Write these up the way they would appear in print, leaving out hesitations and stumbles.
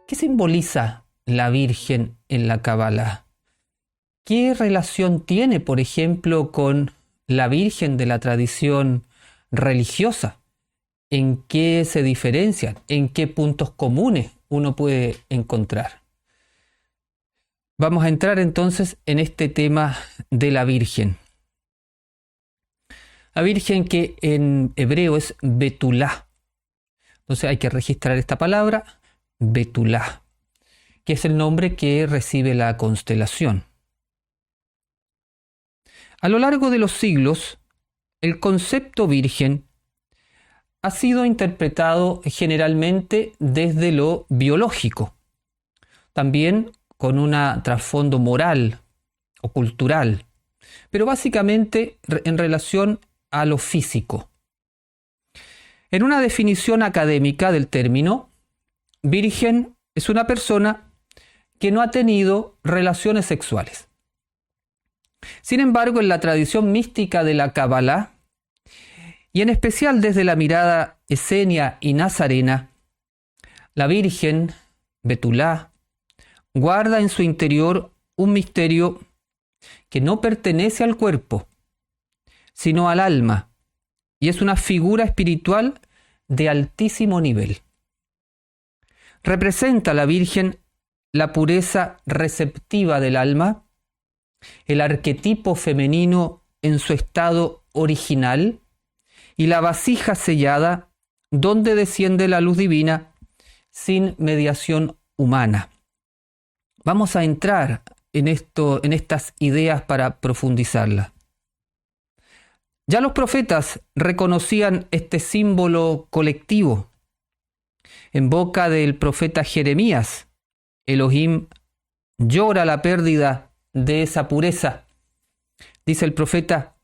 ¿Qué simboliza la Virgen en la Cábala? ¿Qué relación tiene, por ejemplo, con la Virgen de la tradición religiosa? ¿En qué se diferencian? ¿En qué puntos comunes uno puede encontrar? Vamos a entrar entonces en este tema de la Virgen. La Virgen, que en hebreo es Betulá. Entonces hay que registrar esta palabra, Betulá, que es el nombre que recibe la constelación. A lo largo de los siglos, el concepto virgen ha sido interpretado generalmente desde lo biológico, también con un trasfondo moral o cultural, pero básicamente en relación a lo físico. En una definición académica del término, virgen es una persona que no ha tenido relaciones sexuales. Sin embargo, en la tradición mística de la Cábala, y en especial desde la mirada esenia y nazarena, la Virgen, Betulá, guarda en su interior un misterio que no pertenece al cuerpo, sino al alma, y es una figura espiritual de altísimo nivel. Representa la Virgen la pureza receptiva del alma, el arquetipo femenino en su estado original y la vasija sellada donde desciende la luz divina sin mediación humana. Vamos a entrar en estas ideas para profundizarlas. Ya los profetas reconocían este símbolo colectivo. En boca del profeta Jeremías, Elohim llora la pérdida de esa pureza. Dice el profeta: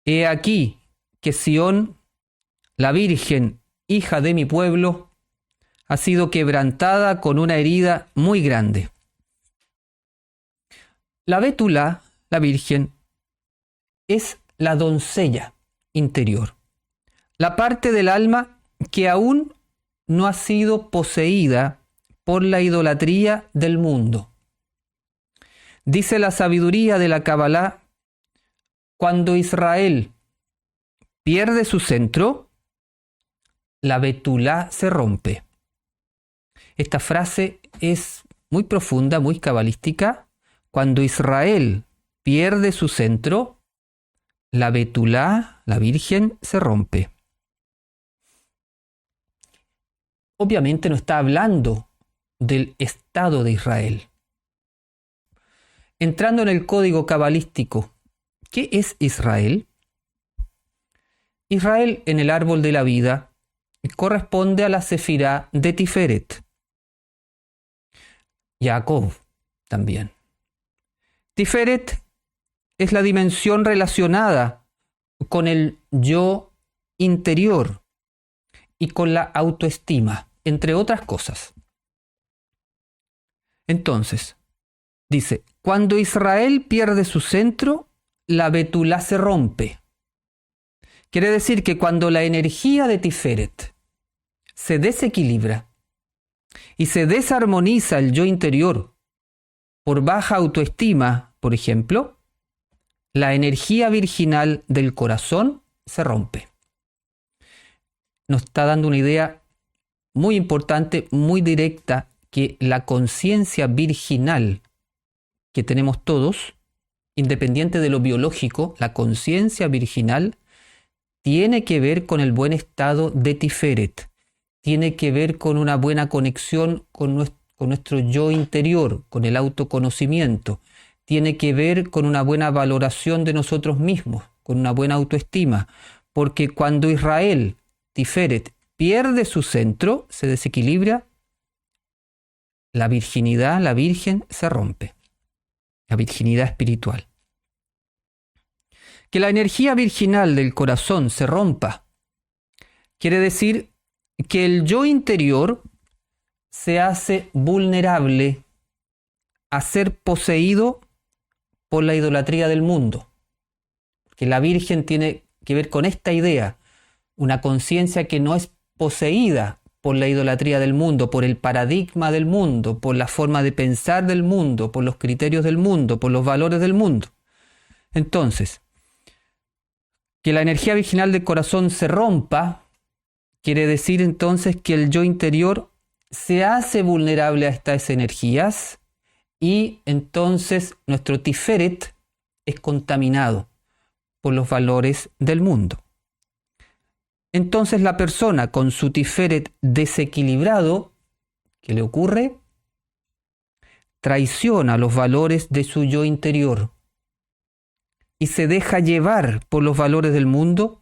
he aquí que Sión, la Virgen, hija de mi pueblo, ha sido quebrantada con una herida muy grande. La Betulá, la Virgen, es la doncella interior, la parte del alma que aún no ha sido poseída por la idolatría del mundo. Dice la sabiduría de la Cábala: cuando Israel pierde su centro, la Betulá se rompe. Esta frase es muy profunda, muy cabalística. Cuando Israel pierde su centro, la Betulá, la Virgen, se rompe. Obviamente no está hablando del Estado de Israel. Entrando en el código cabalístico, ¿qué es Israel? Israel en el árbol de la vida corresponde a la sefirá de Tiferet. Jacob también. Tiferet es la dimensión relacionada con el yo interior y con la autoestima, entre otras cosas. Entonces, dice, cuando Israel pierde su centro, la Betulá se rompe. Quiere decir que cuando la energía de Tiferet se desequilibra y se desarmoniza el yo interior por baja autoestima, por ejemplo, la energía virginal del corazón se rompe. Nos está dando una idea muy importante, muy directa, que la conciencia virginal que tenemos todos, independiente de lo biológico, la conciencia virginal tiene que ver con el buen estado de Tiferet, tiene que ver con una buena conexión con nuestro yo interior, con el autoconocimiento, tiene que ver con una buena valoración de nosotros mismos, con una buena autoestima, porque cuando Israel, Tiferet, pierde su centro, se desequilibra, la virginidad, la Virgen, se rompe. La virginidad espiritual. Que la energía virginal del corazón se rompa quiere decir que el yo interior se hace vulnerable a ser poseído por la idolatría del mundo. Que la Virgen tiene que ver con esta idea, una conciencia que no es poseída por la idolatría del mundo, por el paradigma del mundo, por la forma de pensar del mundo, por los criterios del mundo, por los valores del mundo. Entonces, que la energía virginal del corazón se rompa, quiere decir entonces que el yo interior se hace vulnerable a estas energías y entonces nuestro Tiferet es contaminado por los valores del mundo. Entonces la persona con su Tiferet desequilibrado, ¿qué le ocurre? Traiciona los valores de su yo interior y se deja llevar por los valores del mundo,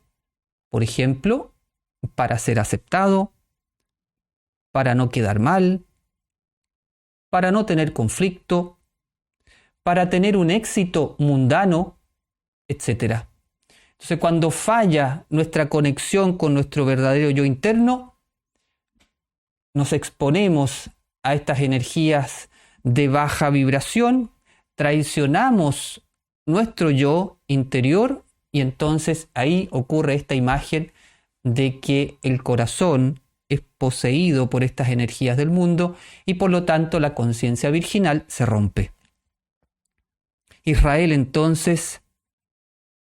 por ejemplo, para ser aceptado, para no quedar mal, para no tener conflicto, para tener un éxito mundano, etc. Entonces, cuando falla nuestra conexión con nuestro verdadero yo interno, nos exponemos a estas energías de baja vibración, traicionamos nuestro yo interior y entonces ahí ocurre esta imagen de que el corazón es poseído por estas energías del mundo y por lo tanto la conciencia virginal se rompe. Israel entonces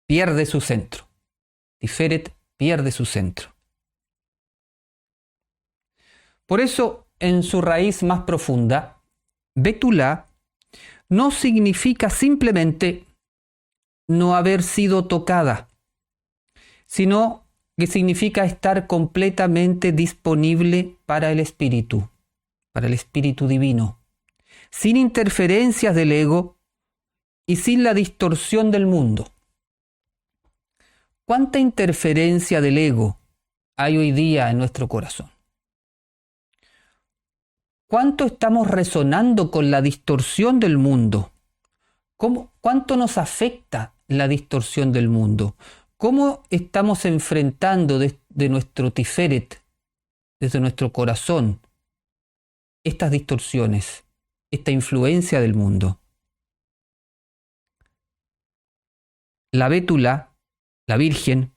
pierde su centro. Tiferet pierde su centro. Por eso, en su raíz más profunda, Betulá no significa simplemente no haber sido tocada, sino que significa estar completamente disponible para el espíritu divino, sin interferencias del ego y sin la distorsión del mundo. ¿Cuánta interferencia del ego hay hoy día en nuestro corazón? ¿Cuánto estamos resonando con la distorsión del mundo? ¿Cuánto nos afecta la distorsión del mundo? ¿Cómo estamos enfrentando de nuestro Tiferet, desde nuestro corazón, estas distorsiones, esta influencia del mundo? La Bétula, la Virgen,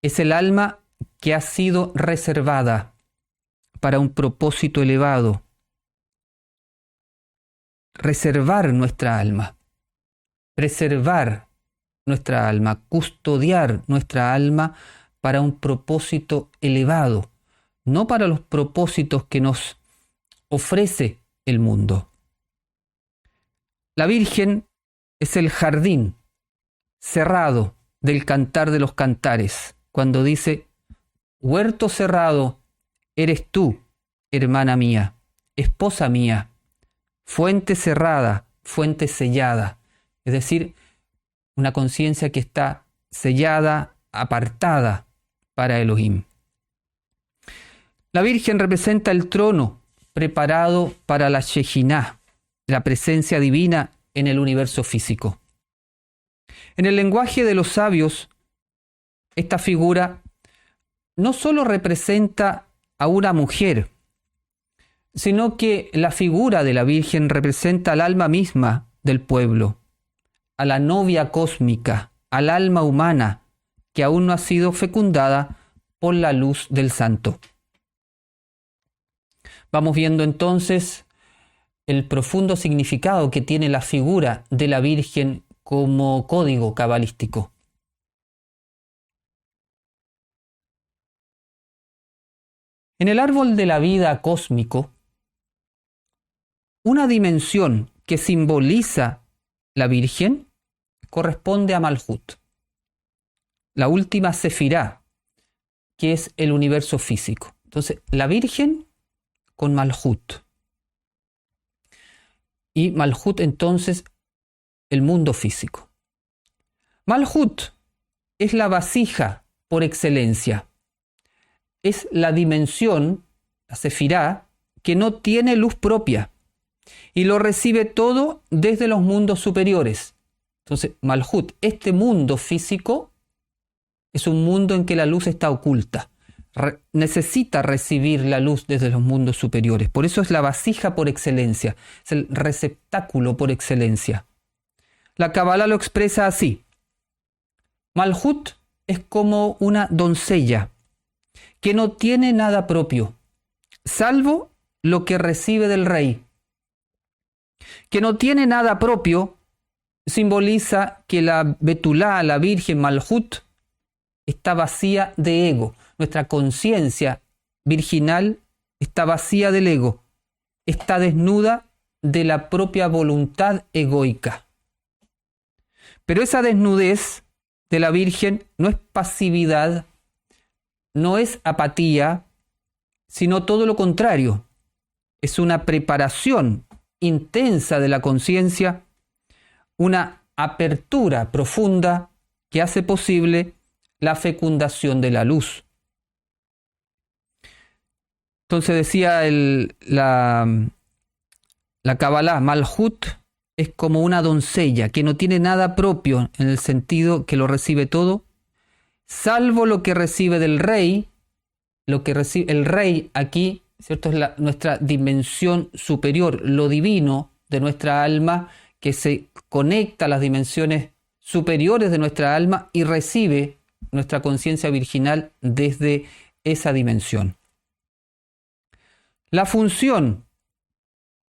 es el alma que ha sido reservada para un propósito elevado. Reservar nuestra alma, preservar nuestra alma, custodiar nuestra alma para un propósito elevado, no para los propósitos que nos ofrece el mundo. La Virgen es el jardín cerrado del Cantar de los Cantares, cuando dice: huerto cerrado eres tú, hermana mía, esposa mía, fuente cerrada, fuente sellada, es decir, una conciencia que está sellada, apartada para Elohim. La Virgen representa el trono preparado para la Shejinah, la presencia divina en el universo físico. En el lenguaje de los sabios, esta figura no solo representa a una mujer, sino que la figura de la Virgen representa al alma misma del pueblo, a la novia cósmica, al alma humana que aún no ha sido fecundada por la luz del Santo. Vamos viendo entonces el profundo significado que tiene la figura de la Virgen como código cabalístico. En el árbol de la vida cósmico, una dimensión que simboliza la Virgen corresponde a Malhut, la última sefirá, que es el universo físico. Entonces, la Virgen con Malhut. Y Malhut entonces el mundo físico. Malhut es la vasija por excelencia. Es la dimensión, la sefirá, que no tiene luz propia y lo recibe todo desde los mundos superiores. Entonces, Malhut, este mundo físico, es un mundo en que la luz está oculta. Necesita recibir la luz desde los mundos superiores. Por eso es la vasija por excelencia, es el receptáculo por excelencia. La Kabbalah lo expresa así. Malhut es como una doncella que no tiene nada propio, salvo lo que recibe del rey. Que no tiene nada propio, simboliza que la Betulá, la Virgen Malhut, está vacía de ego. Nuestra conciencia virginal está vacía del ego. Está desnuda de la propia voluntad egoica. Pero esa desnudez de la Virgen no es pasividad, no es apatía, sino todo lo contrario. Es una preparación intensa de la conciencia, una apertura profunda que hace posible la fecundación de la luz. Entonces decía la Kabbalah, Malhut es como una doncella que no tiene nada propio en el sentido que lo recibe todo, salvo lo que recibe del rey. Lo que recibe el rey aquí, ¿cierto? Es nuestra dimensión superior, lo divino de nuestra alma, que se conecta a las dimensiones superiores de nuestra alma y recibe nuestra conciencia virginal desde esa dimensión. La función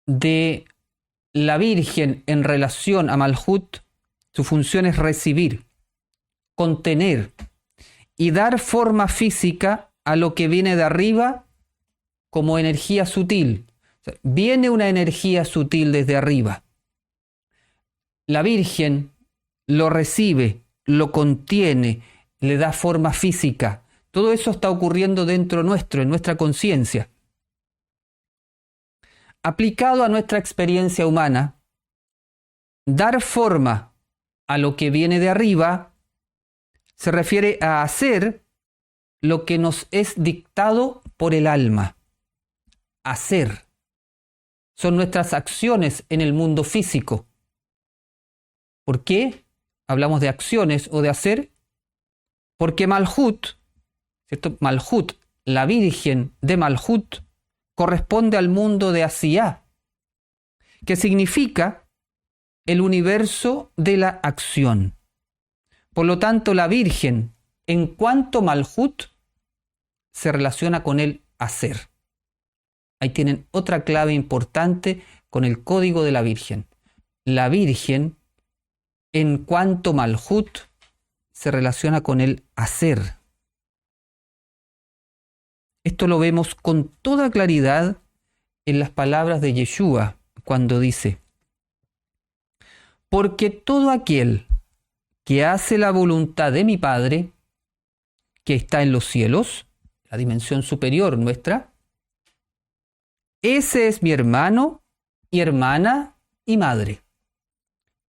de la Virgen en relación a Malhut, su función es recibir, contener y dar forma física a lo que viene de arriba como energía sutil. O sea, viene una energía sutil desde arriba. La Virgen lo recibe, lo contiene, le da forma física. Todo eso está ocurriendo dentro nuestro, en nuestra conciencia. Aplicado a nuestra experiencia humana, dar forma a lo que viene de arriba se refiere a hacer lo que nos es dictado por el alma. Hacer. Son nuestras acciones en el mundo físico. ¿Por qué hablamos de acciones o de hacer? Porque Malhut, ¿cierto? Malhut, la Virgen de Malhut, corresponde al mundo de Asiyá, que significa el universo de la acción. Por lo tanto, la Virgen, en cuanto Malhut, se relaciona con el hacer. Ahí tienen otra clave importante con el código de la Virgen. La Virgen, en cuanto Malhut, se relaciona con el hacer. Esto lo vemos con toda claridad en las palabras de Yeshua cuando dice: porque todo aquel que hace la voluntad de mi Padre, que está en los cielos, la dimensión superior nuestra, ese es mi hermano y hermana y madre.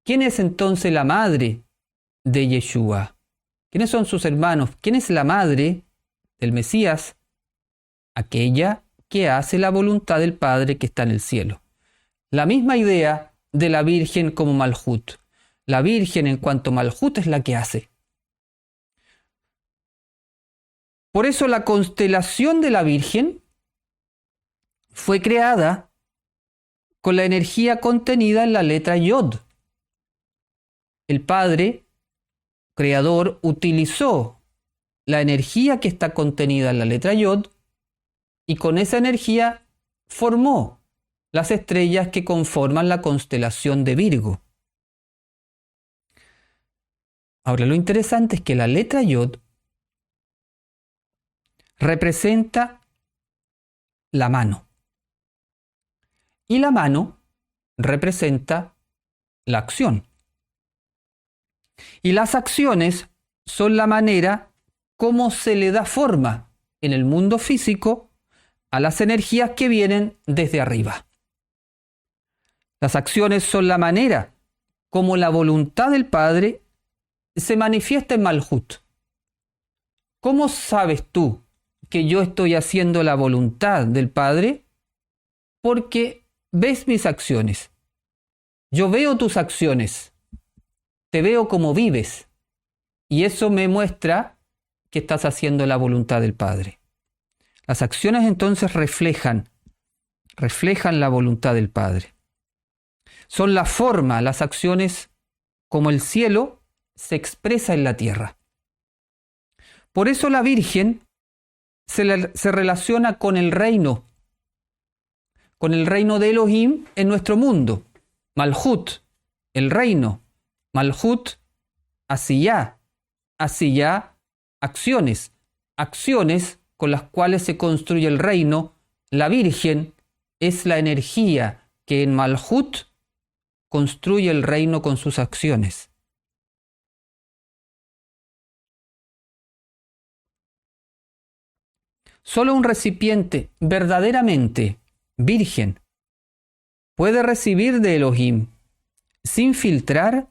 ¿Quién es entonces la madre de Yeshua? ¿Quiénes son sus hermanos? ¿Quién es la madre del Mesías? Aquella que hace la voluntad del Padre que está en el cielo. La misma idea de la Virgen como Malhut. La Virgen en cuanto Malhut es la que hace. Por eso la constelación de la Virgen fue creada con la energía contenida en la letra Yod. El Padre, Creador, utilizó la energía que está contenida en la letra Yod y con esa energía formó las estrellas que conforman la constelación de Virgo. Ahora, lo interesante es que la letra Yod representa la mano. Y la mano representa la acción. Y las acciones son la manera como se le da forma en el mundo físico a las energías que vienen desde arriba. Las acciones son la manera como la voluntad del Padre se manifiesta en Malhut. ¿Cómo sabes tú que yo estoy haciendo la voluntad del Padre? Porque ves mis acciones. Yo veo tus acciones. Te veo como vives. Y eso me muestra que estás haciendo la voluntad del Padre. Las acciones entonces reflejan la voluntad del Padre. Son la forma, las acciones, como el cielo se expresa en la tierra. Por eso la Virgen se relaciona con el reino, con el reino de Elohim en nuestro mundo. Malhut, el reino. Malhut, asiyá. Asiyá, acciones. Acciones con las cuales se construye el reino. La Virgen es la energía que en Malhut construye el reino con sus acciones. Solo un recipiente verdaderamente virgen puede recibir de Elohim sin filtrar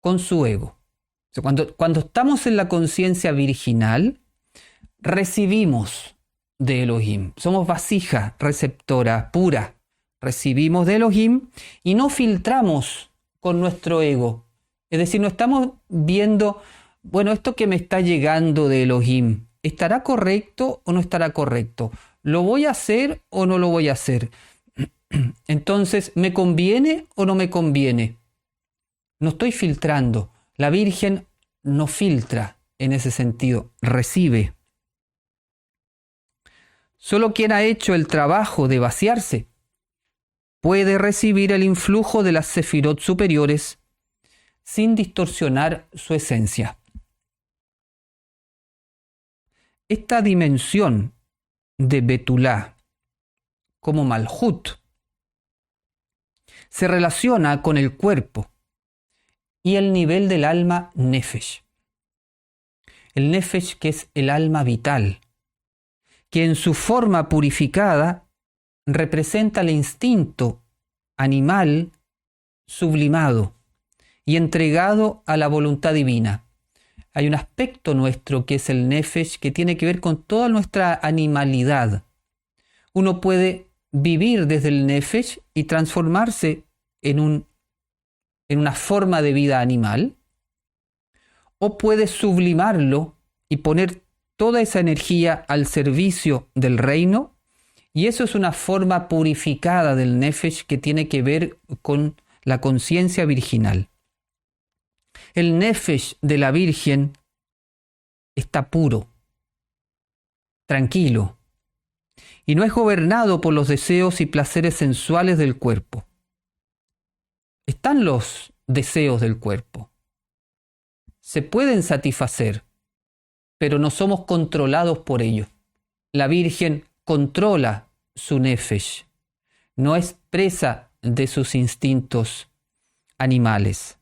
con su ego. O sea, cuando estamos en la conciencia virginal, recibimos de Elohim. Somos vasija receptora pura. Recibimos de Elohim y no filtramos con nuestro ego. Es decir, no estamos viendo, bueno, esto que me está llegando de Elohim, ¿estará correcto o no estará correcto? ¿Lo voy a hacer o no lo voy a hacer? Entonces, ¿me conviene o no me conviene? No estoy filtrando. La Virgen no filtra en ese sentido, recibe. Solo quien ha hecho el trabajo de vaciarse puede recibir el influjo de las sefirot superiores sin distorsionar su esencia. Esta dimensión de Betulá como Malhut se relaciona con el cuerpo y el nivel del alma Nefesh. El Nefesh, que es el alma vital, que en su forma purificada representa el instinto animal sublimado y entregado a la voluntad divina. Hay un aspecto nuestro que es el Nefesh, que tiene que ver con toda nuestra animalidad. Uno puede vivir desde el Nefesh y transformarse en una forma de vida animal, o puede sublimarlo y poner toda esa energía al servicio del reino, y eso es una forma purificada del Nefesh que tiene que ver con la conciencia virginal. El Nefesh de la Virgen está puro, tranquilo, y no es gobernado por los deseos y placeres sensuales del cuerpo. Están los deseos del cuerpo. Se pueden satisfacer, pero no somos controlados por ellos. La Virgen controla su Nefesh, no es presa de sus instintos animales.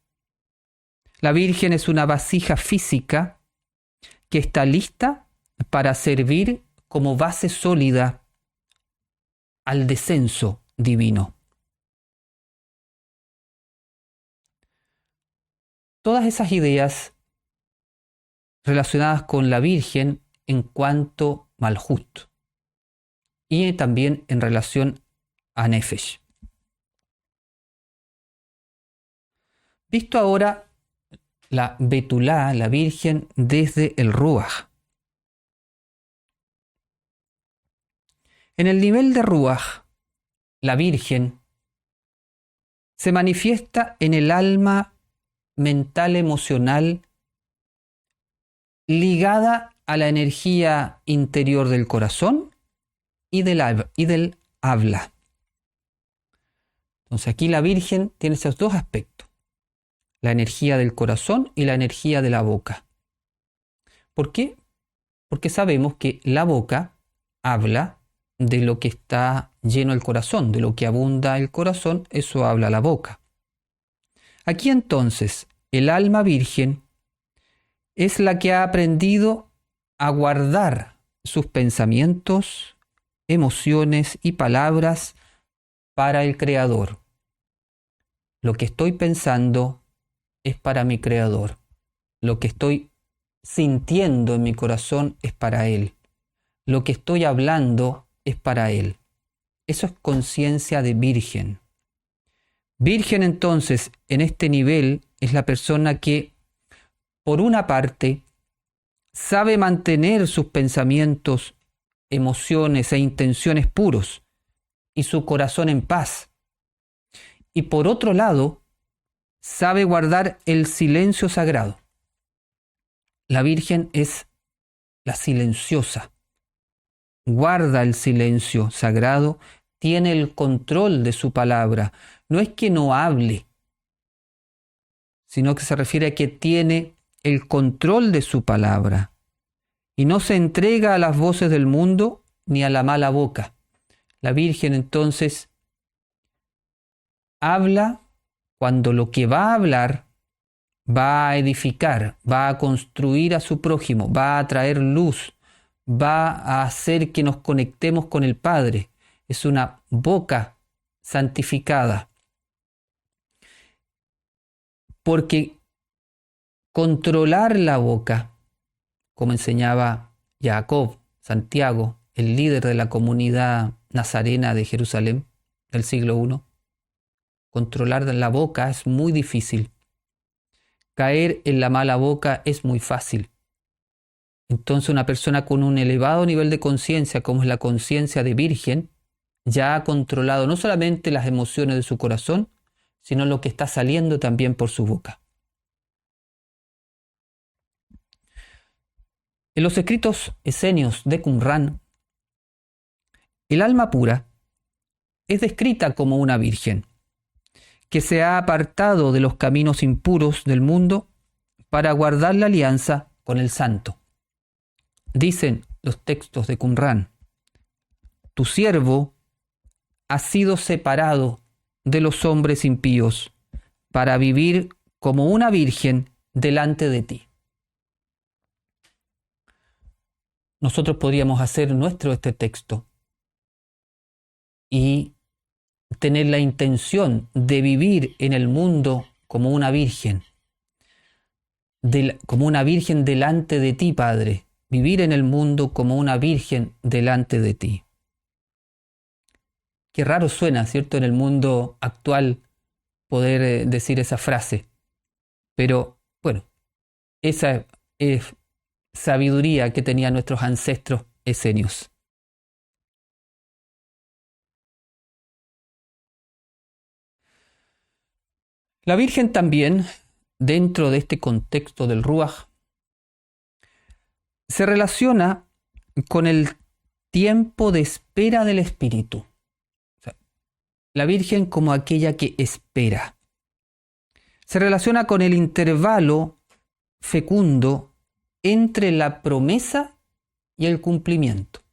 La Virgen es una vasija física que está lista para servir como base sólida al descenso divino. Todas esas ideas relacionadas con la Virgen en cuanto Malhut y también en relación a Nefesh. Visto ahora la Betulá, la Virgen, desde el Ruach. En el nivel de Ruach, la Virgen se manifiesta en el alma mental emocional ligada a la energía interior del corazón y del habla. Entonces aquí la Virgen tiene esos dos aspectos, la energía del corazón y la energía de la boca. ¿Por qué? Porque sabemos que la boca habla de lo que está lleno el corazón, de lo que abunda el corazón, eso habla la boca. Aquí entonces el alma virgen es la que ha aprendido a guardar sus pensamientos, emociones y palabras para el Creador. Lo que estoy pensando es para mi Creador. Lo que estoy sintiendo en mi corazón es para Él. Lo que estoy hablando es para Él. Eso es conciencia de virgen. Virgen entonces, en este nivel, es la persona que, por una parte, sabe mantener sus pensamientos, emociones e intenciones puros y su corazón en paz. Y por otro lado, sabe guardar el silencio sagrado. La Virgen es la silenciosa. Guarda el silencio sagrado, tiene el control de su palabra. No es que no hable, sino que se refiere a que tiene el control de su palabra y no se entrega a las voces del mundo ni a la mala boca. La Virgen entonces habla cuando lo que va a hablar va a edificar, va a construir a su prójimo, va a traer luz, va a hacer que nos conectemos con el Padre. Es una boca santificada. Porque controlar la boca, como enseñaba Jacob, Santiago, el líder de la comunidad nazarena de Jerusalén del siglo I, controlar la boca es muy difícil. Caer en la mala boca es muy fácil. Entonces una persona con un elevado nivel de conciencia, como es la conciencia de virgen, ya ha controlado no solamente las emociones de su corazón, sino lo que está saliendo también por su boca. En los escritos esenios de Qumran, el alma pura es descrita como una virgen que se ha apartado de los caminos impuros del mundo para guardar la alianza con el santo. Dicen los textos de Qumran: tu siervo ha sido separado de los hombres impíos para vivir como una virgen delante de ti. Nosotros podríamos hacer nuestro este texto y tener la intención de vivir en el mundo como una virgen, como una virgen delante de ti, Padre. Vivir en el mundo como una virgen delante de ti. Qué raro suena, ¿cierto?, en el mundo actual poder decir esa frase. Pero, bueno, esa es sabiduría que tenían nuestros ancestros esenios. La Virgen también, dentro de este contexto del Ruaj, se relaciona con el tiempo de espera del Espíritu. O sea, la Virgen como aquella que espera. Se relaciona con el intervalo fecundo entre la promesa y el cumplimiento.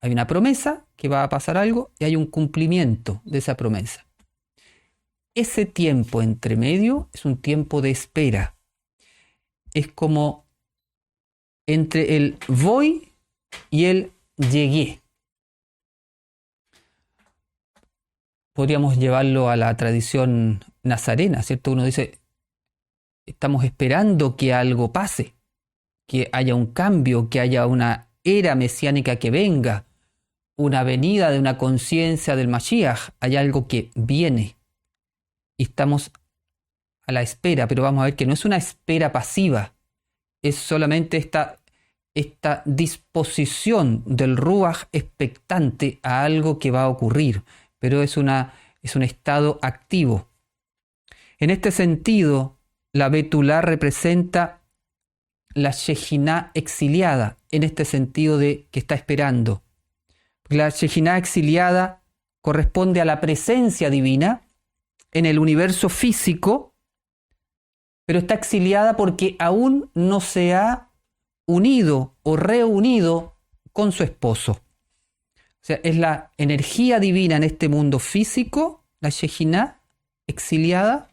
Hay una promesa que va a pasar algo y hay un cumplimiento de esa promesa. Ese tiempo entre medio es un tiempo de espera. Es como entre el voy y el llegué. Podríamos llevarlo a la tradición nazarena, ¿cierto? Uno dice, estamos esperando que algo pase, que haya un cambio, que haya una era mesiánica que venga, una venida de una conciencia del Mashiach, hay algo que viene. Y estamos a la espera, pero vamos a ver que no es una espera pasiva, es solamente esta disposición del Ruaj expectante a algo que va a ocurrir, pero es un estado activo. En este sentido, la Betulá representa la Shejiná exiliada, en este sentido de que está esperando. La Shejiná exiliada corresponde a la presencia divina en el universo físico, pero está exiliada porque aún no se ha unido o reunido con su esposo. O sea, es la energía divina en este mundo físico, la Shejiná exiliada,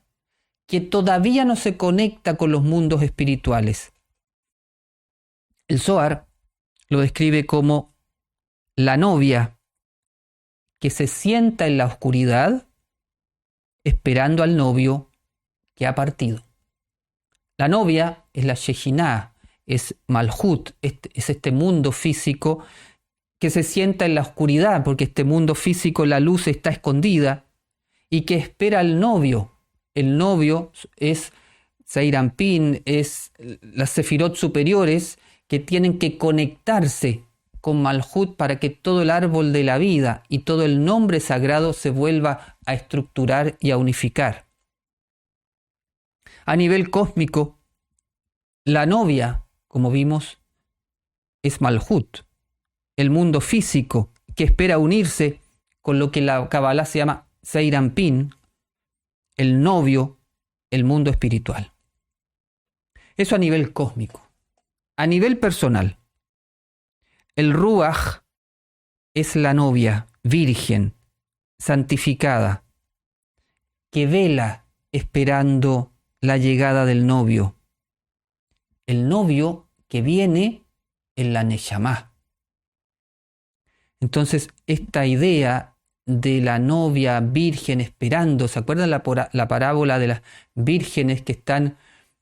que todavía no se conecta con los mundos espirituales. El Zohar lo describe como la novia que se sienta en la oscuridad esperando al novio que ha partido. La novia es la Shejiná, es Malhut, es este mundo físico que se sienta en la oscuridad, porque este mundo físico, la luz está escondida, y que espera al novio. El novio es Zeir Anpin, es las Sefirot superiores que tienen que conectarse con Malhut para que todo el árbol de la vida y todo el nombre sagrado se vuelva a estructurar y a unificar. A nivel cósmico, la novia, como vimos, es Malhut, el mundo físico que espera unirse con lo que la Kabbalah se llama Zeir Anpin, el novio, el mundo espiritual. Eso a nivel cósmico. A nivel personal, el Ruach es la novia virgen, santificada, que vela esperando la llegada del novio. El novio que viene en la Neshama. Entonces, esta idea de la novia virgen esperando, ¿se acuerdan la parábola de las vírgenes que están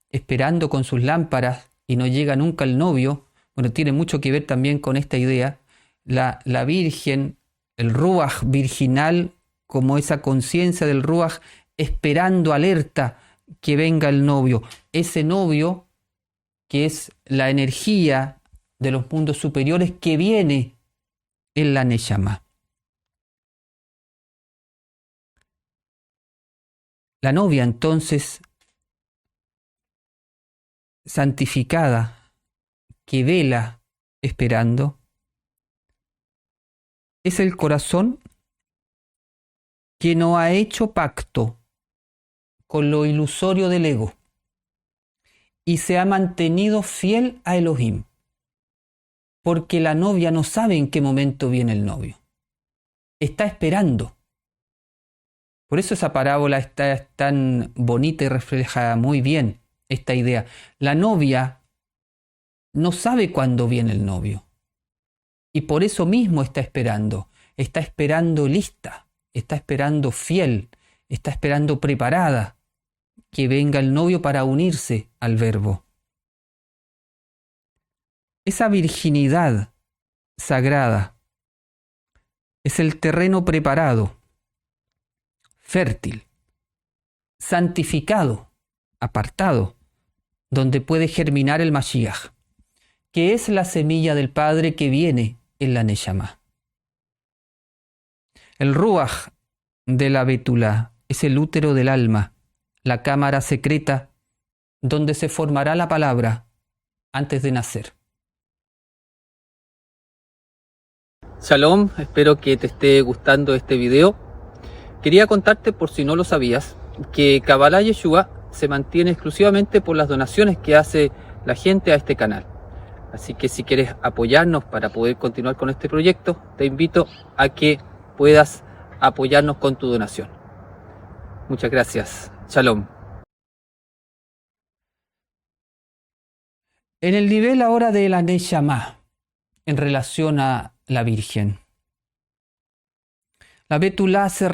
esperando con sus lámparas y no llega nunca el novio? Bueno, tiene mucho que ver también con esta idea. La virgen, el Ruach virginal, como esa conciencia del Ruach esperando alerta que venga el novio. Ese novio que es la energía de los mundos superiores que viene en la Neshama. La novia entonces santificada que vela esperando es el corazón que no ha hecho pacto con lo ilusorio del ego y se ha mantenido fiel a Elohim, porque la novia no sabe en qué momento viene el novio. Está esperando. Por eso esa parábola está tan bonita y refleja muy bien esta idea. La novia no sabe cuándo viene el novio. Y por eso mismo está esperando. Está esperando lista. Está esperando fiel. Está esperando preparada que venga el novio para unirse al verbo. Esa virginidad sagrada es el terreno preparado, fértil, santificado, apartado, donde puede germinar el Mashiach, que es la semilla del Padre que viene en la Neshama. El Ruach de la Betulá es el útero del alma, la cámara secreta donde se formará la palabra antes de nacer. Shalom, espero que te esté gustando este video. Quería contarte, por si no lo sabías, que Kabbalah Yeshua se mantiene exclusivamente por las donaciones que hace la gente a este canal. Así que si quieres apoyarnos para poder continuar con este proyecto, te invito a que puedas apoyarnos con tu donación. Muchas gracias. Shalom. En el nivel ahora de la Neshama, en relación a la Virgen. La Betulá se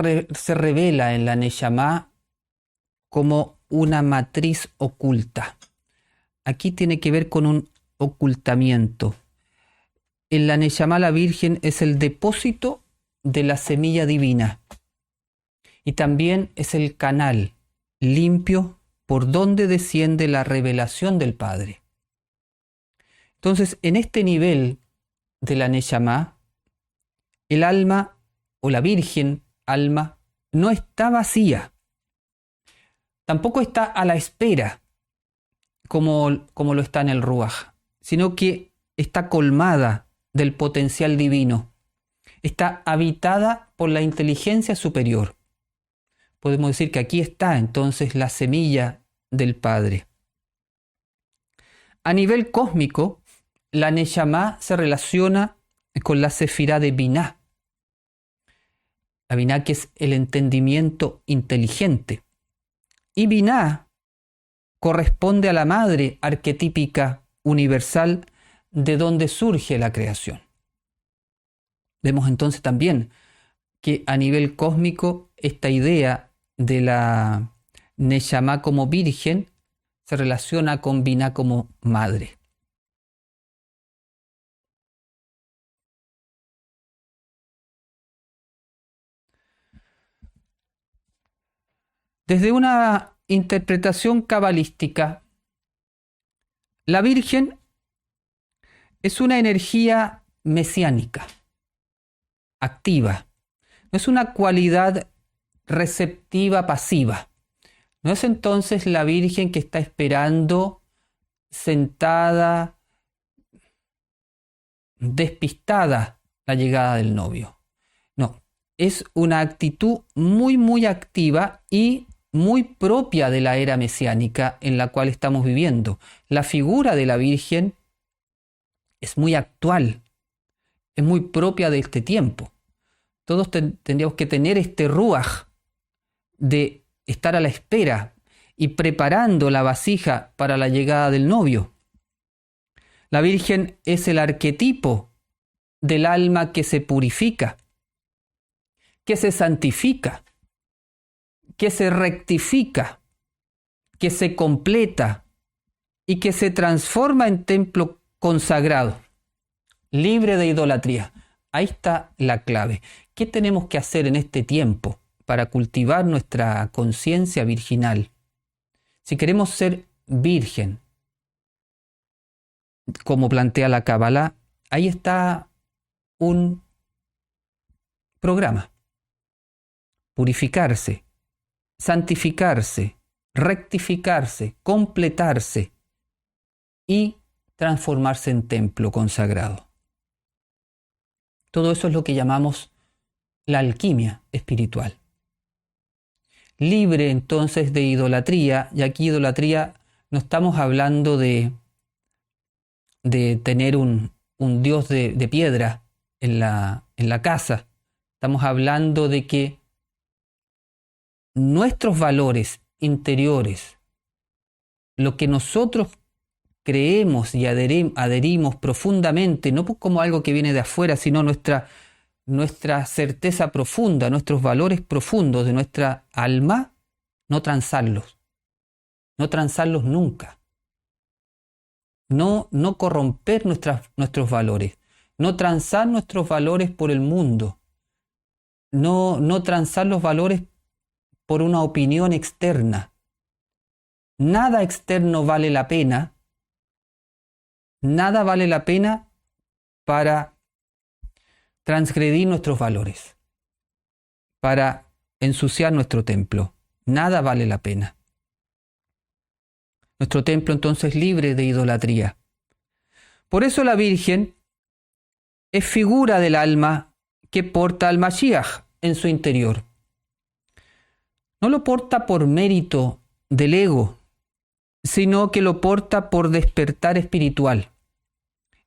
revela en la Neshama como una matriz oculta. Aquí tiene que ver con un ocultamiento. En la Neshama la Virgen es el depósito de la semilla divina y también es el canal limpio por donde desciende la revelación del Padre. Entonces, en este nivel de la Neshama, el alma o la Virgen alma no está vacía, tampoco está a la espera como lo está en el Ruach, sino que está colmada del potencial divino, está habitada por la inteligencia superior. Podemos decir que aquí está entonces la semilla del Padre. A nivel cósmico, la Neshama se relaciona con la Sefirá de Binah. La Binah, que es el entendimiento inteligente. Y Binah corresponde a la madre arquetípica universal de donde surge la creación. Vemos entonces también que a nivel cósmico esta idea de la Neshama como virgen se relaciona con Binah como madre. Desde una interpretación cabalística, la Virgen es una energía mesiánica, activa. No es una cualidad receptiva pasiva. No es entonces la Virgen que está esperando, sentada, despistada, la llegada del novio. No, es una actitud muy, muy activa y muy propia de la era mesiánica en la cual estamos viviendo. La figura de la Virgen es muy actual, es muy propia de este tiempo. Todos tendríamos que tener este ruaj de estar a la espera y preparando la vasija para la llegada del novio. La Virgen es el arquetipo del alma que se purifica, que se santifica, que se rectifica, que se completa y que se transforma en templo consagrado, libre de idolatría. Ahí está la clave. ¿Qué tenemos que hacer en este tiempo para cultivar nuestra conciencia virginal? Si queremos ser virgen, como plantea la Cábala, ahí está un programa. Purificarse, santificarse, rectificarse, completarse y transformarse en templo consagrado. Todo eso es lo que llamamos la alquimia espiritual. Libre entonces de idolatría, y aquí idolatría no estamos hablando de tener un dios de piedra en la casa. Estamos hablando de que nuestros valores interiores, lo que nosotros creemos y adherimos profundamente, no como algo que viene de afuera, sino nuestra certeza profunda, nuestros valores profundos de nuestra alma, no transarlos nunca. No corromper nuestros valores, no transar nuestros valores por el mundo, no transar los valores por una opinión externa. Nada externo vale la pena, nada vale la pena para transgredir nuestros valores, para ensuciar nuestro templo. Nada vale la pena. Nuestro templo entonces es libre de idolatría. Por eso la Virgen es figura del alma que porta al Mashiach en su interior. No lo porta por mérito del ego, sino que lo porta por despertar espiritual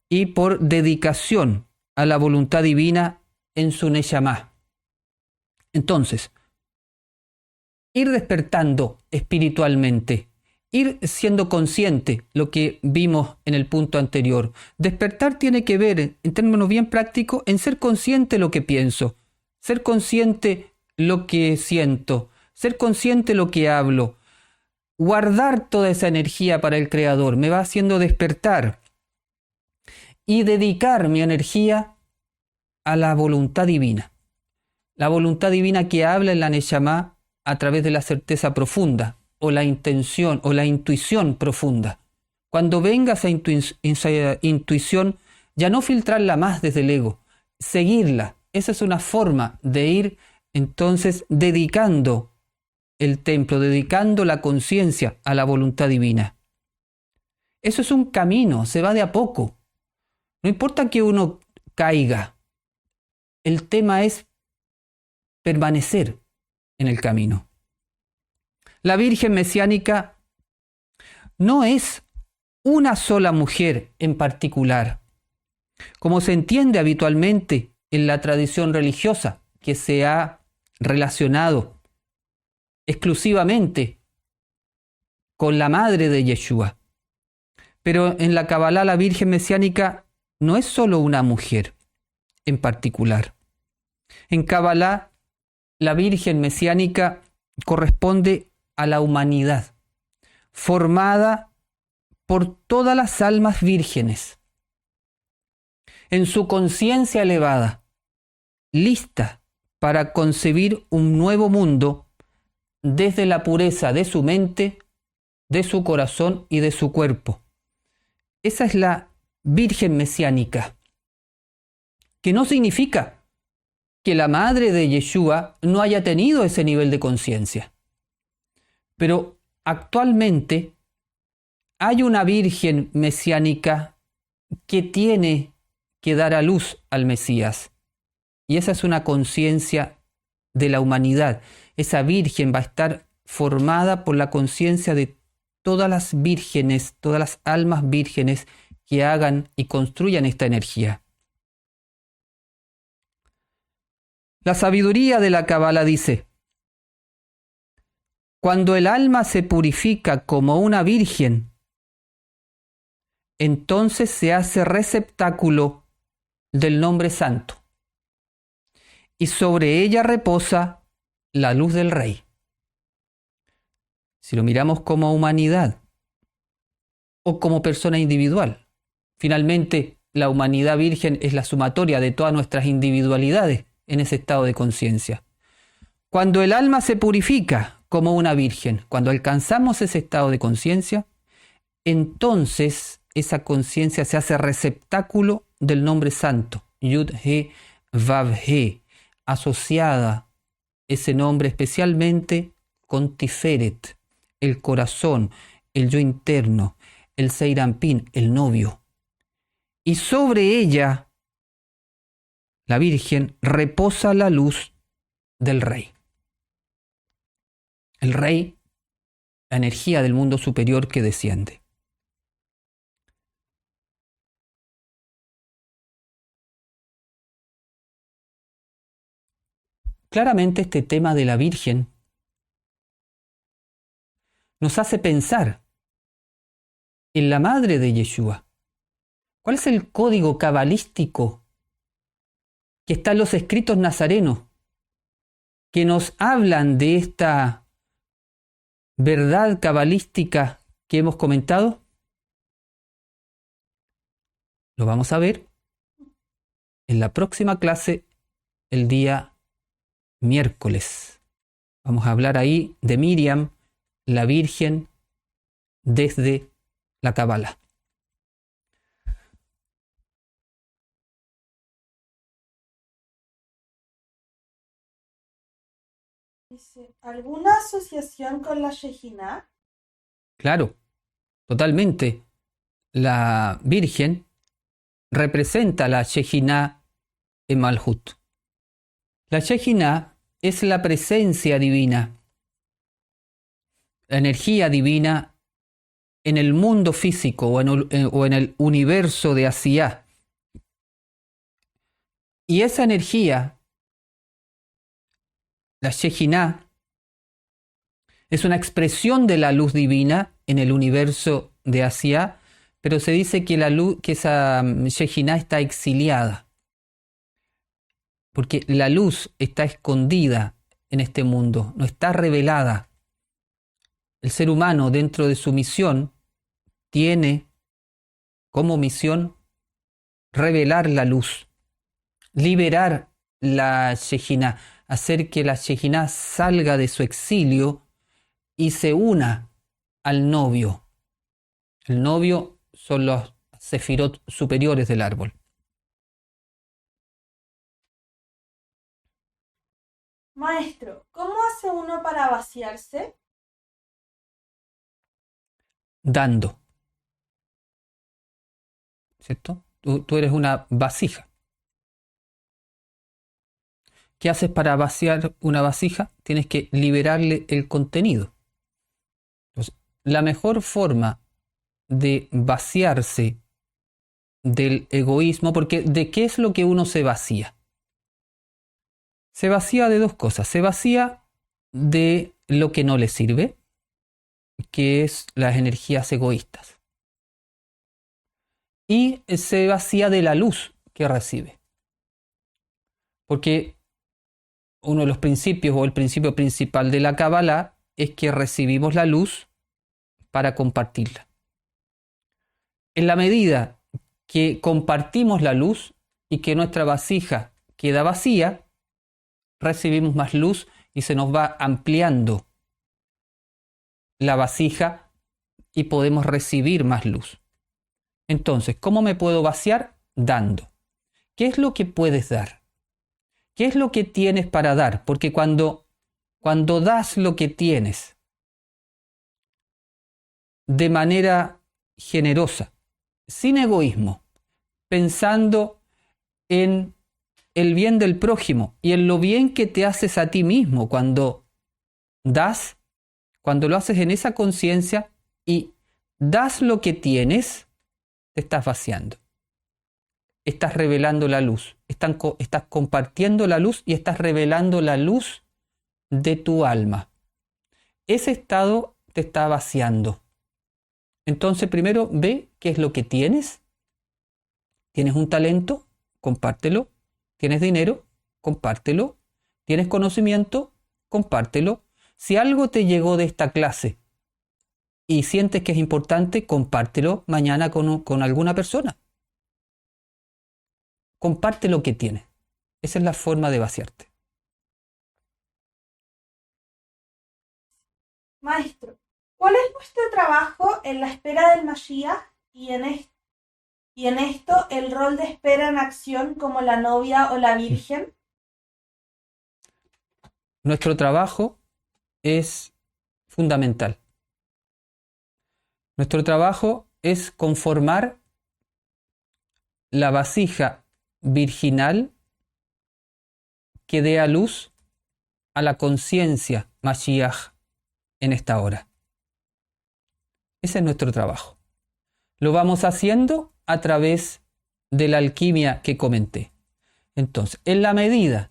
y por dedicación a la voluntad divina en su Neshama. Entonces, ir despertando espiritualmente, ir siendo consciente, lo que vimos en el punto anterior. Despertar tiene que ver, en términos bien prácticos, en ser consciente lo que pienso, ser consciente lo que siento, ser consciente lo que hablo. Guardar toda esa energía para el Creador me va haciendo despertar y dedicar mi energía a la voluntad divina. La voluntad divina que habla en la Neshama a través de la certeza profunda o la intención o la intuición profunda. Cuando venga esa intuición, ya no filtrarla más desde el ego, seguirla. Esa es una forma de ir entonces dedicando el templo, dedicando la conciencia a la voluntad divina. Eso es un camino, se va de a poco. No importa que uno caiga, el tema es permanecer en el camino. La Virgen mesiánica no es una sola mujer en particular, como se entiende habitualmente en la tradición religiosa que se ha relacionado exclusivamente con la madre de Yeshua. Pero en la Kabbalah la Virgen mesiánica no es solo una mujer en particular. En Kabbalah la Virgen mesiánica corresponde a la humanidad, formada por todas las almas vírgenes, en su conciencia elevada, lista para concebir un nuevo mundo desde la pureza de su mente, de su corazón y de su cuerpo. Esa es la Virgen mesiánica, que no significa que la madre de Yeshua no haya tenido ese nivel de conciencia. Pero actualmente hay una Virgen mesiánica que que dar a luz al Mesías. Y esa es una conciencia de la humanidad. Esa virgen va a estar formada por la conciencia de todas las vírgenes, todas las almas vírgenes que hagan y construyan esta energía. La sabiduría de la Cábala dice: cuando el alma se purifica como una virgen, entonces se hace receptáculo del nombre santo, y sobre ella reposa la luz del Rey. Si lo miramos como humanidad o como persona individual, finalmente la humanidad virgen es la sumatoria de todas nuestras individualidades en ese estado de conciencia. Cuando el alma se purifica como una virgen, cuando alcanzamos ese estado de conciencia, entonces esa conciencia se hace receptáculo del nombre santo, Yud-He, Vav-He, asociada ese nombre especialmente con Tiferet, el corazón, el yo interno, el Seirampín, el novio. Y sobre ella, la Virgen, reposa la luz del Rey. El Rey, la energía del mundo superior que desciende. Claramente este tema de la Virgen nos hace pensar en la madre de Yeshua. ¿Cuál es el código cabalístico que está en los escritos nazarenos que nos hablan de esta verdad cabalística que hemos comentado? Lo vamos a ver en la próxima clase, el día miércoles. Vamos a hablar ahí de Miriam, la Virgen, desde la Cábala. ¿Alguna asociación con la Shejina? Claro, totalmente. La Virgen representa la Shejina en Malhut. La Shejina es la presencia divina, la energía divina en el mundo físico o en el universo de Asiyah. Y esa energía, la Shejina, es una expresión de la luz divina en el universo de Asiyah, pero se dice que esa Shejina está exiliada, porque la luz está escondida en este mundo, no está revelada. El ser humano, dentro de su misión, tiene como misión revelar la luz, liberar la Shejina, hacer que la Shejina salga de su exilio y se una al novio. El novio son los sefirot superiores del árbol. Maestro, ¿cómo hace uno para vaciarse? Dando. ¿Cierto? Tú eres una vasija. ¿Qué haces para vaciar una vasija? Tienes que liberarle el contenido. Entonces, la mejor forma de vaciarse del egoísmo, porque ¿de qué es lo que uno se vacía? Se vacía de dos cosas. Se vacía de lo que no le sirve, que es las energías egoístas. Y se vacía de la luz que recibe. Porque uno de los principios o el principio principal de la Cábala es que recibimos la luz para compartirla. En la medida que compartimos la luz y que nuestra vasija queda vacía, recibimos más luz y se nos va ampliando la vasija y podemos recibir más luz. Entonces, ¿cómo me puedo vaciar? Dando. ¿Qué es lo que puedes dar? ¿Qué es lo que tienes para dar? Porque cuando das lo que tienes de manera generosa, sin egoísmo, pensando en el bien del prójimo y en lo bien que te haces a ti mismo cuando das, cuando lo haces en esa conciencia y das lo que tienes, te estás vaciando. Estás revelando la luz, estás compartiendo la luz y estás revelando la luz de tu alma. Ese estado te está vaciando. Entonces primero ve qué es lo que tienes. ¿Tienes un talento? Compártelo. ¿Tienes dinero? Compártelo. ¿Tienes conocimiento? Compártelo. Si algo te llegó de esta clase y sientes que es importante, compártelo mañana con alguna persona. Comparte lo que tienes. Esa es la forma de vaciarte. Maestro, ¿cuál es nuestro trabajo en la espera del Mashiach y en esto el rol de espera en acción como la novia o la virgen? Nuestro trabajo es fundamental. Nuestro trabajo es conformar la vasija virginal que dé a luz a la conciencia Mashiach en esta hora. Ese es nuestro trabajo. Lo vamos haciendo a través de la alquimia que comenté. Entonces, en la medida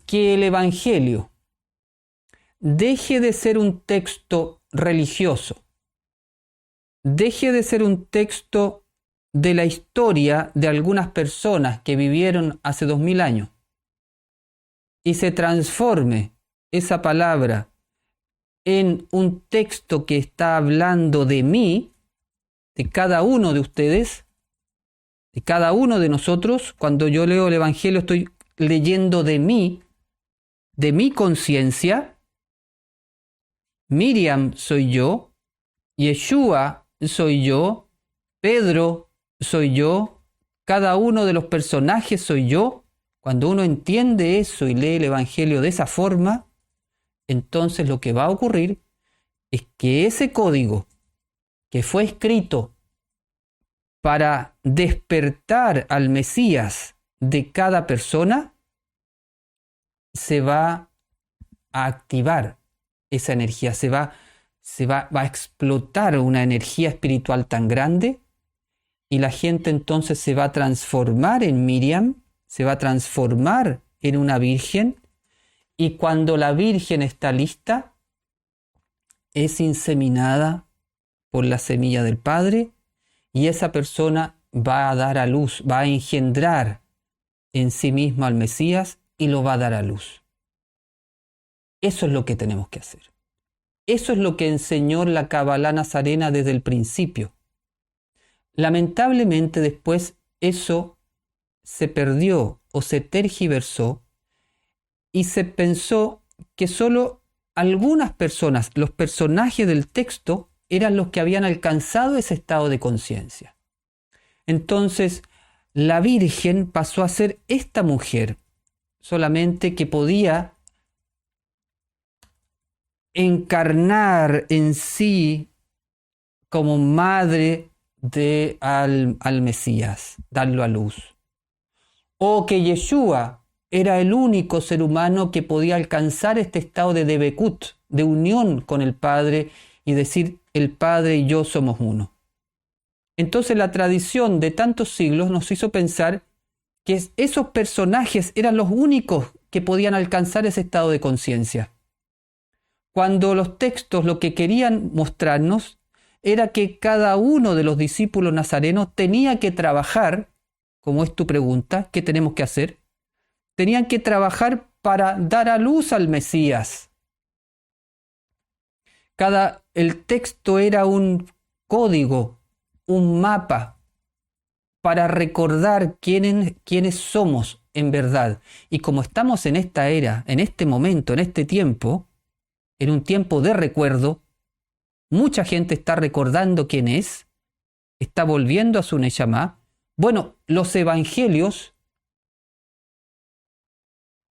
que el Evangelio deje de ser un texto religioso, deje de ser un texto de la historia de algunas personas que vivieron hace 2000 años y se transforme esa palabra en un texto que está hablando de mí, de cada uno de ustedes, de cada uno de nosotros. Cuando yo leo el Evangelio estoy leyendo de mí, de mi conciencia. Miriam soy yo, Yeshua soy yo, Pedro soy yo, cada uno de los personajes soy yo. Cuando uno entiende eso y lee el Evangelio de esa forma, entonces lo que va a ocurrir es que ese código que fue escrito para despertar al Mesías de cada persona, se va a activar esa energía, va a explotar una energía espiritual tan grande y la gente entonces se va a transformar en Miriam, se va a transformar en una virgen y cuando la virgen está lista, es inseminada por la semilla del Padre y esa persona va a dar a luz, va a engendrar en sí misma al Mesías y lo va a dar a luz. Eso es lo que tenemos que hacer. Eso es lo que enseñó la Kabbalah nazarena desde el principio. Lamentablemente después eso se perdió o se tergiversó y se pensó que solo algunas personas, los personajes del texto, eran los que habían alcanzado ese estado de conciencia. Entonces, la Virgen pasó a ser esta mujer, solamente que podía encarnar en sí como madre al Mesías, darlo a luz. O que Yeshua era el único ser humano que podía alcanzar este estado de debekut, de unión con el Padre y decir, el Padre y yo somos uno. Entonces la tradición de tantos siglos nos hizo pensar que esos personajes eran los únicos que podían alcanzar ese estado de conciencia. Cuando los textos lo que querían mostrarnos era que cada uno de los discípulos nazarenos tenía que trabajar, como es tu pregunta, ¿qué tenemos que hacer? Tenían que trabajar para dar a luz al Mesías. El texto era un código, un mapa para recordar quiénes somos en verdad. Y como estamos en esta era, en este momento, en este tiempo, en un tiempo de recuerdo, mucha gente está recordando quién es, está volviendo a su Neshama. Bueno, los evangelios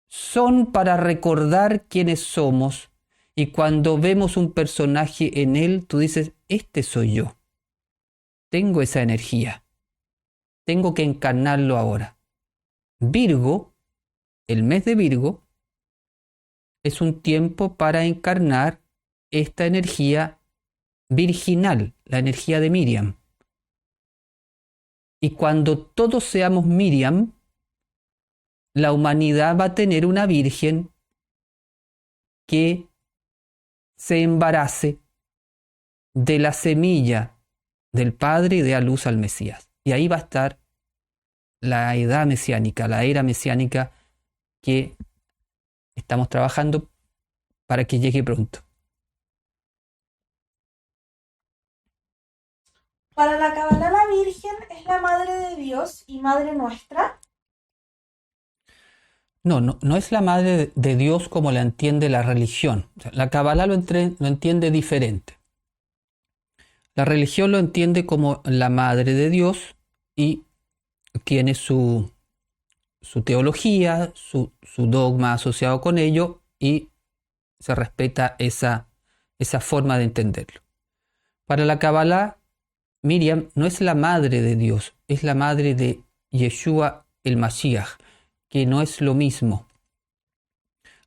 son para recordar quiénes somos y cuando vemos un personaje en él, tú dices, este soy yo. Tengo esa energía. Tengo que encarnarlo ahora. Virgo, el mes de Virgo, es un tiempo para encarnar esta energía virginal, la energía de Miriam. Y cuando todos seamos Miriam, la humanidad va a tener una virgen que se embarace de la semilla del Padre y dé a luz al Mesías. Y ahí va a estar la edad mesiánica, la era mesiánica que estamos trabajando para que llegue pronto. Para la Kabbalah, la Virgen es la Madre de Dios y Madre nuestra. No es la Madre de Dios como la entiende la religión. O sea, la Kabbalah lo entiende diferente. La religión lo entiende como la Madre de Dios y tiene su teología, su dogma asociado con ello y se respeta esa forma de entenderlo. Para la Kabbalah, Miriam no es la madre de Dios, es la madre de Yeshua el Mashiach, que no es lo mismo.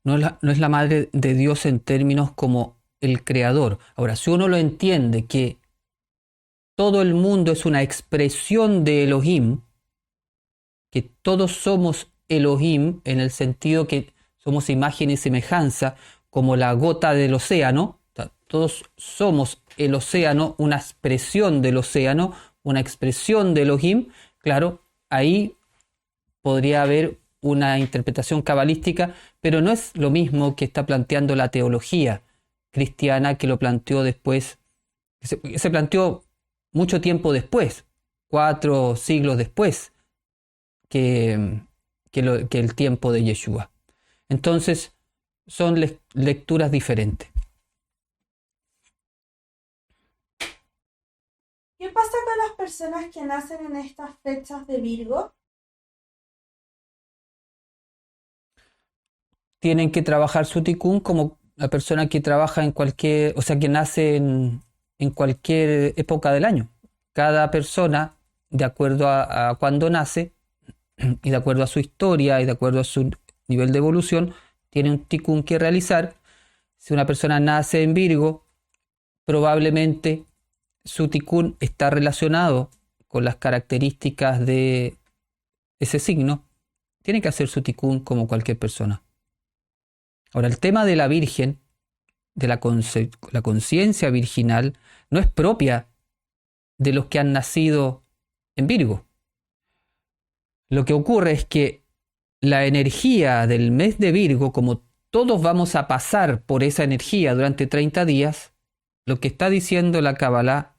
No es la madre de Dios en términos como el creador. Ahora, si uno lo entiende que todo el mundo es una expresión de Elohim, que todos somos Elohim en el sentido que somos imagen y semejanza, como la gota del océano, todos somos el océano, una expresión del océano, una expresión de Elohim, claro, ahí podría haber una interpretación cabalística, pero no es lo mismo que está planteando la teología cristiana, que lo planteó después, se planteó mucho tiempo después, 4 siglos después que el tiempo de Yeshua. Entonces, son lecturas diferentes. ¿Qué pasa con las personas que nacen en estas fechas de Virgo? Tienen que trabajar su tikkun como la persona que trabaja en cualquier, o sea, que nace en cualquier época del año. Cada persona, de acuerdo a cuándo nace, y de acuerdo a su historia y de acuerdo a su nivel de evolución, tiene un tikkun que realizar. Si una persona nace en Virgo, probablemente su tikkun está relacionado con las características de ese signo. Tiene que hacer su tikkun como cualquier persona. Ahora, el tema de la Virgen, de la conciencia virginal, no es propia de los que han nacido en Virgo. Lo que ocurre es que la energía del mes de Virgo, como todos vamos a pasar por esa energía durante 30 días, lo que está diciendo la Kabbalah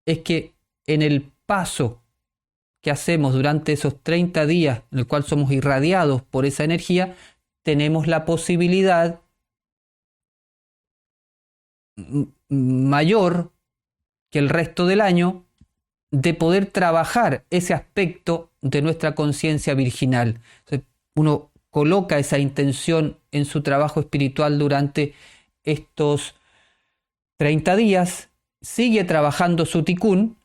es que en el paso que hacemos durante esos 30 días, en el cual somos irradiados por esa energía, tenemos la posibilidad mayor que el resto del año de poder trabajar ese aspecto de nuestra conciencia virginal. Uno coloca esa intención en su trabajo espiritual durante estos 30 días, sigue trabajando su tikkun,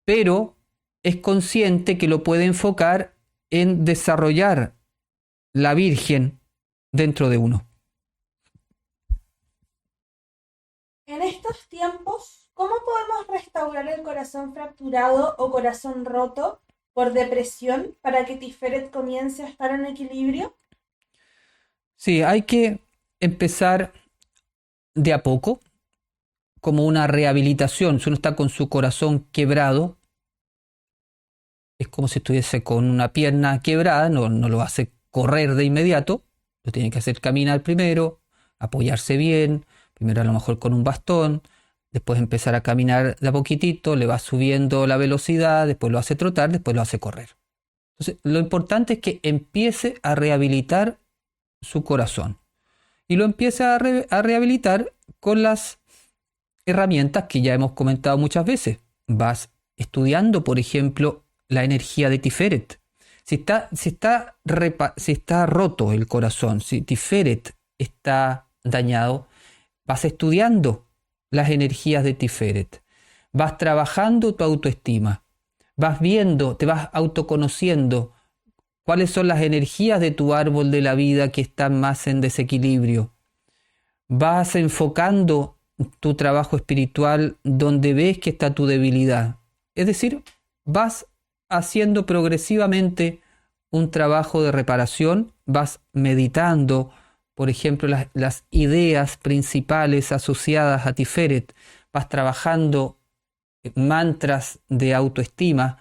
pero es consciente que lo puede enfocar en desarrollar la Virgen dentro de uno. En estos tiempos, ¿cómo podemos restaurar el corazón fracturado o corazón roto por depresión para que Tiferet comience a estar en equilibrio? Sí, hay que empezar de a poco, como una rehabilitación. Si uno está con su corazón quebrado, es como si estuviese con una pierna quebrada, no lo hace correr de inmediato, lo tiene que hacer caminar primero, apoyarse bien, primero a lo mejor con un bastón, después empezar a caminar de a poquitito, le va subiendo la velocidad, después lo hace trotar, después lo hace correr. Entonces, lo importante es que empiece a rehabilitar su corazón. Y lo empiece a rehabilitar con las herramientas que ya hemos comentado muchas veces. Vas estudiando, por ejemplo, la energía de Tiferet. Si está roto el corazón, si Tiferet está dañado, vas estudiando las energías de Tiferet. Vas trabajando tu autoestima. Vas viendo, te vas autoconociendo cuáles son las energías de tu árbol de la vida que están más en desequilibrio. Vas enfocando tu trabajo espiritual donde ves que está tu debilidad. Es decir, vas haciendo progresivamente un trabajo de reparación, vas meditando, por ejemplo, las ideas principales asociadas a Tiferet, vas trabajando mantras de autoestima,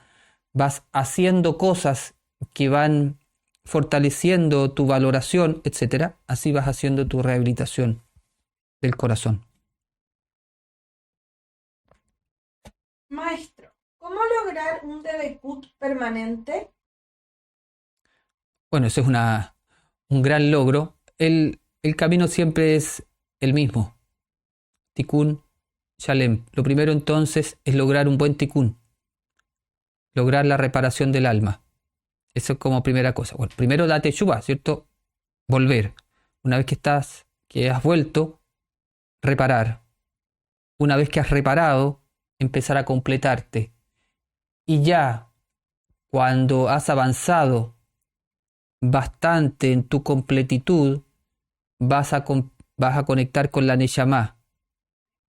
vas haciendo cosas que van fortaleciendo tu valoración, etc. Así vas haciendo tu rehabilitación del corazón. Maestro, ¿cómo lograr un Debekut permanente? Bueno, ese es un gran logro. El camino siempre es el mismo. Tikkun, Shalem. Lo primero entonces es lograr un buen tikkun. Lograr la reparación del alma. Eso es como primera cosa. Bueno, primero la teshuvá, ¿cierto? Volver. Una vez que has vuelto, reparar. Una vez que has reparado, empezar a completarte. Y ya, cuando has avanzado bastante en tu completitud, vas a conectar con la Neshama.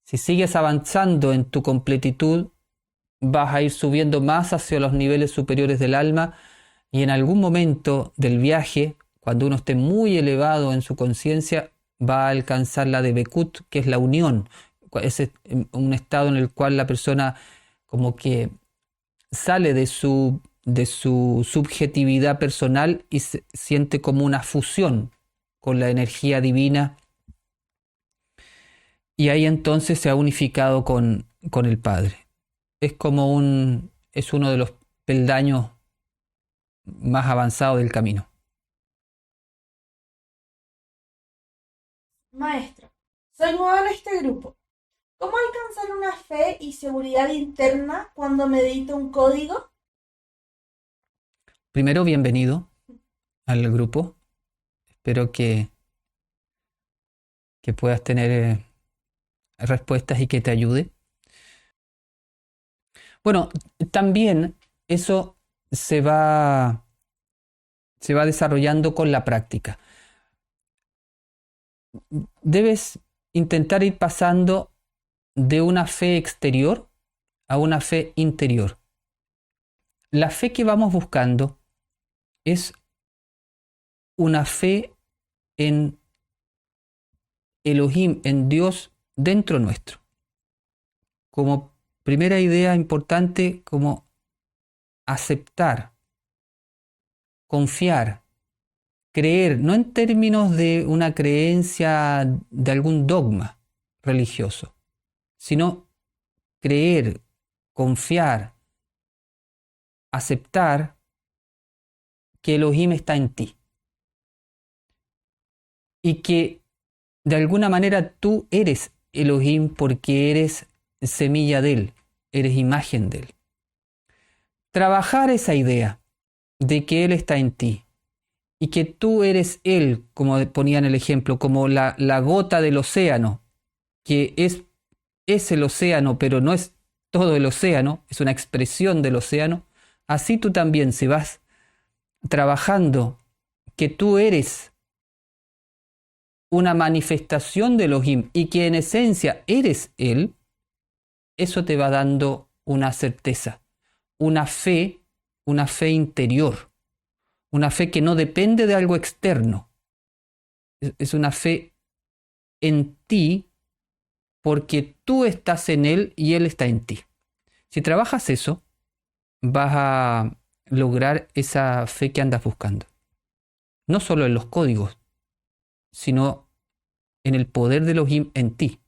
Si sigues avanzando en tu completitud, vas a ir subiendo más hacia los niveles superiores del alma y en algún momento del viaje, cuando uno esté muy elevado en su conciencia, va a alcanzar la Debekut, que es la unión. Es un estado en el cual la persona como que sale de su subjetividad personal y se siente como una fusión con la energía divina, y ahí entonces se ha unificado con el Padre. Es uno de los peldaños más avanzados del camino. Maestro, soy nueva en este grupo. ¿Cómo alcanzar una fe y seguridad interna cuando medito un código? Primero, bienvenido al grupo. Espero que puedas tener respuestas y que te ayude. Bueno, también eso se va desarrollando con la práctica. Debes intentar ir pasando de una fe exterior a una fe interior. La fe que vamos buscando es una fe en Elohim, en Dios dentro nuestro. Como primera idea importante, como aceptar, confiar, creer, no en términos de una creencia de algún dogma religioso, sino creer, confiar, aceptar que Elohim está en ti y que de alguna manera tú eres Elohim porque eres semilla de Él, eres imagen de Él. Trabajar esa idea de que Él está en ti y que tú eres Él, como ponía en el ejemplo, como la gota del océano, que es el océano, pero no es todo el océano, es una expresión del océano. Así tú también, si vas trabajando que tú eres una manifestación de Elohim y que en esencia eres Él, eso te va dando una certeza, una fe interior, una fe que no depende de algo externo. Es una fe en ti porque tú estás en Él y Él está en ti. Si trabajas eso, vas a lograr esa fe que andas buscando. No solo en los códigos, sino en el poder de Elohim en ti.